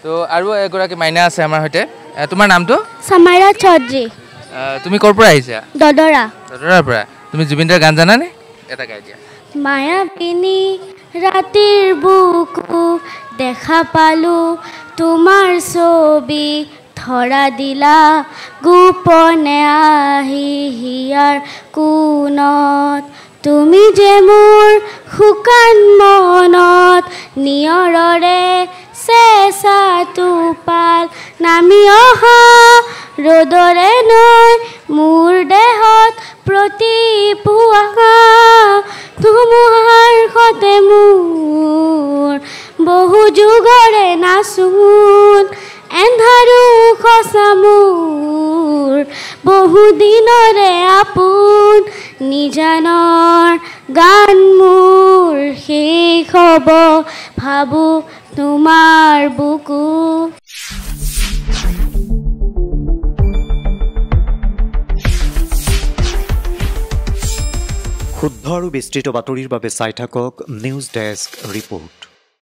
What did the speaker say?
তো আৰু এগৰাকী মাইনা আছে আমাৰ সৈতে তোমাৰ নামটো সামাইৰা চৌধুৰী তুমি ক'ৰ পৰা আহিছা দদৰা দদৰাৰ পৰা তুমি জুবিনদাৰ গান জানানে এটা গাই দিয়া মায়াবিনী ৰাতিৰ বুকু দেখা পালো তোমাৰ ছবি ধৰা দিলা গোপনে আহি হিয়াৰ কোণত তুমি যে মোৰ শুকান মনত নিয়ৰৰে চেঁচা টোপাল নামি অহা ৰ'দৰে নৈ মোৰ দেহত প্ৰতিপুৱা ধুমুহাৰ সতে মোৰ বহু যুগৰে নাচোন এন্ধাৰো সঁচা মোৰ বহু দিনৰে আপোন নিজানৰ গান মোৰ শেষ হ'ব ভাবো তোমাৰ বুকু শুদ্ধ আৰু বিস্তৃত বাতৰিৰ বাবে চাই থাকক নিউজ ডেস্ক ৰিপোৰ্ট।